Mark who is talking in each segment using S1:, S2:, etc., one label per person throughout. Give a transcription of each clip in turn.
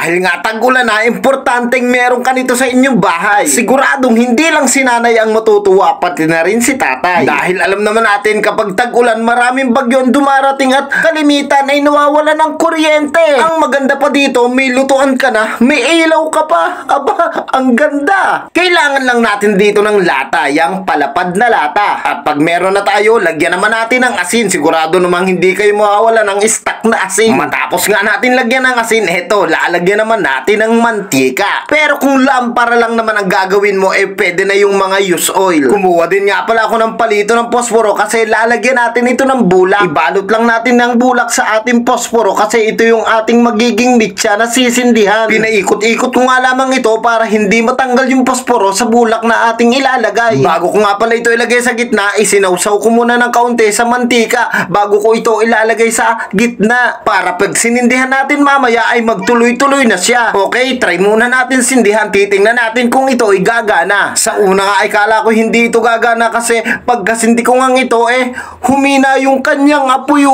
S1: dahil nga tag-ulan na, importanteng meron ka nito sa inyong bahay. Siguradong hindi lang si nanay ang matutuwa, pati na rin si tatay. Dahil alam naman natin kapag tag-ulan, maraming bagyo ang dumarating at kalimitan ay nawawala ng kuryente. Ang maganda pa dito, may lutuan ka na, may ilaw ka pa. Aba, ang ganda. Kailangan lang natin dito ng lata, yung palapad na lata. At pag meron na tayo, lagyan naman natin ng asin. Sigurado namang hindi kayo mawawala ng stock na asin. Matapos nga natin lagyan ng asin, eto, lalagyan naman natin ng mantika. Pero kung lampara lang naman ang gagawin mo, pwede na yung mga use oil. Kumuha din nga pala ako ng palito ng posporo kasi lalagyan natin ito ng bulak. Ibalot lang natin ng bulak sa ating posporo kasi ito yung ating magiging mitya na sisindihan. Pinaikot-ikot ko nga lamang ito para hindi matanggal yung posporo sa bulak na ating ilalagay. Bago ko nga pala ito ilagay sa gitna, isinawsaw ko muna ng kaunti sa mantika bago ko ito ilalagay sa gitna para pag sinindihan natin mamaya ay magtuloy-tuloy na siya. Okay, try muna natin sindihan. Titingnan natin kung ito ay gagana. Sa una nga ay kala ko hindi ito gagana kasi pagkasindi ko nga ito humina yung kanyang apoy.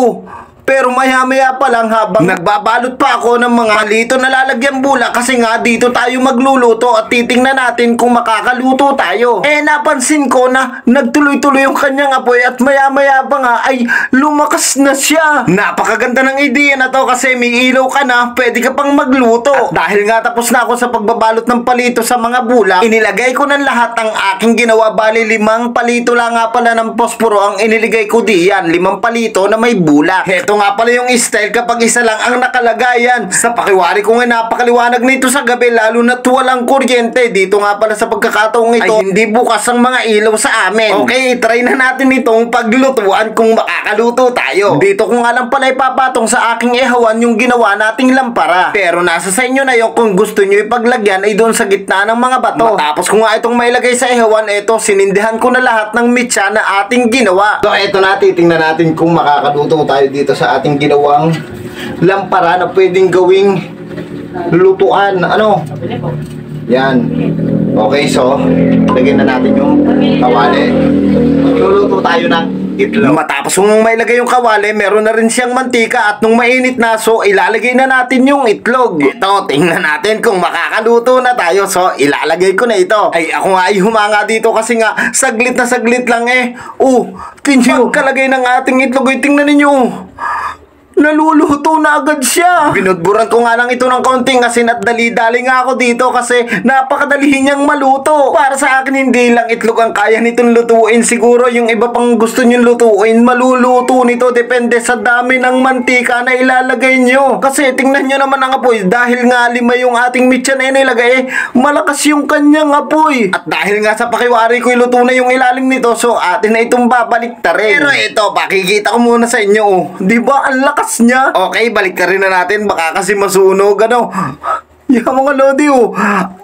S1: Pero maya-maya pa lang habang nagbabalot pa ako ng mga palito na lalagyan bulak kasi nga dito tayo magluluto at titingnan natin kung makakaluto tayo. Napansin ko na nagtuloy-tuloy yung kanyang apoy at maya-maya pa nga ay lumakas na siya. Napakaganda ng ideya na to kasi may ilaw ka na, pwede ka pang magluto. At dahil nga tapos na ako sa pagbabalot ng palito sa mga bulak, inilagay ko ng lahat ang aking ginawa. Bali 5 palito lang nga pala ng posporo ang iniligay ko diyan. 5 palito na may bulak. Heto nga pala yung style kapag isa lang ang nakalagayan. Sa pakiwari ko nga napakaliwanag nito sa gabi lalo na't walang kuryente. Dito nga pala sa pagkakataong ito ay hindi bukas ang mga ilaw sa amin. Okay, try na natin itong paglutuan kung makakaluto tayo. Dito ko nga lang pala ipapatong sa aking ihawan yung ginawa nating lampara. Pero nasa sa inyo na yung kung gusto nyo ipaglagyan ay doon sa gitna ng mga bato. Matapos ko nga itong mailagay sa ihawan, ito sinindihan ko na lahat ng mitya na ating ginawa. So ito na, titingnan natin kung makakaluto tayo dito sa ating ginawang lampara na pwedeng gawing lutuan. Ano? Yan. Okay, so lagyan na natin yung kawali. Luluto tayo ng itlog. Matapos kung mailagay yung kawali, meron na rin siyang mantika at nung mainit na, so ilalagay na natin yung itlog. Ito, tingnan natin kung makakaluto na tayo. So ilalagay ko na ito. Ay, ako nga ay humanga dito kasi nga saglit na saglit lang pagkalagay ng ating itlog ay tingnan ninyo. Naluluto na agad siya. Binudburan ko nga lang ito ng kaunting asin at dali-dali nga ako dito kasi napakadali niyang maluto. Para sa akin, hindi lang itlog ang kaya nitong lutuin. Siguro yung iba pang gusto niyong lutuin, maluluto nito. Depende sa dami ng mantika na ilalagay niyo. Kasi tingnan niyo naman ang apoy. Dahil nga 5 yung ating mitya na inilagay, malakas yung kanyang apoy. At dahil nga sa pakiwari ko luto na yung ilalim nito, so atin na itong babalik ta rin. Pero ito, pakikita ko muna sa inyo. Diba ang lakas niya? Okay, balik ka rin na natin. Baka kasi masunog, yung mga lodi,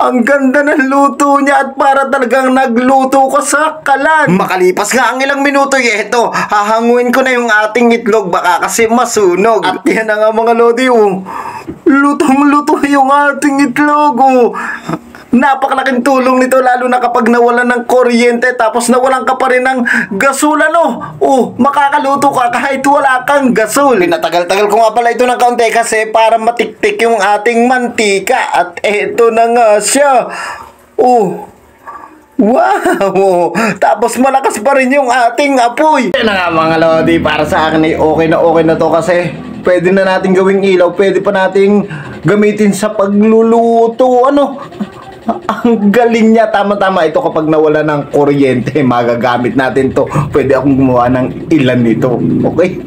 S1: ang ganda ng luto niya at para talagang nagluto ka sa kalan. Makalipas nga ang ilang minuto, eto, hahanguin ko na yung ating itlog. Baka kasi masunog. At yan na nga mga lodi, lutong-luto yung ating itlog, Napakalaking tulong nito lalo na kapag nawalan ng kuryente tapos nawalan ka pa rin ng gasol, makakaluto ka kahit wala kang gasol. Pinatagal-tagal ko nga pala ito ng kaunti kasi para matiktik yung ating mantika at eto na nga siya. Wow! Tapos malakas pa rin yung ating apoy. Yan na nga mga lodi, para sa akin ay okay na to kasi pwede na natin gawing ilaw, pwede pa nating gamitin sa pagluluto. Ang galing niya, tama-tama ito kapag nawala ng kuryente, magagamit natin to. Pwede akong gumawa ng ilan nito. Okay?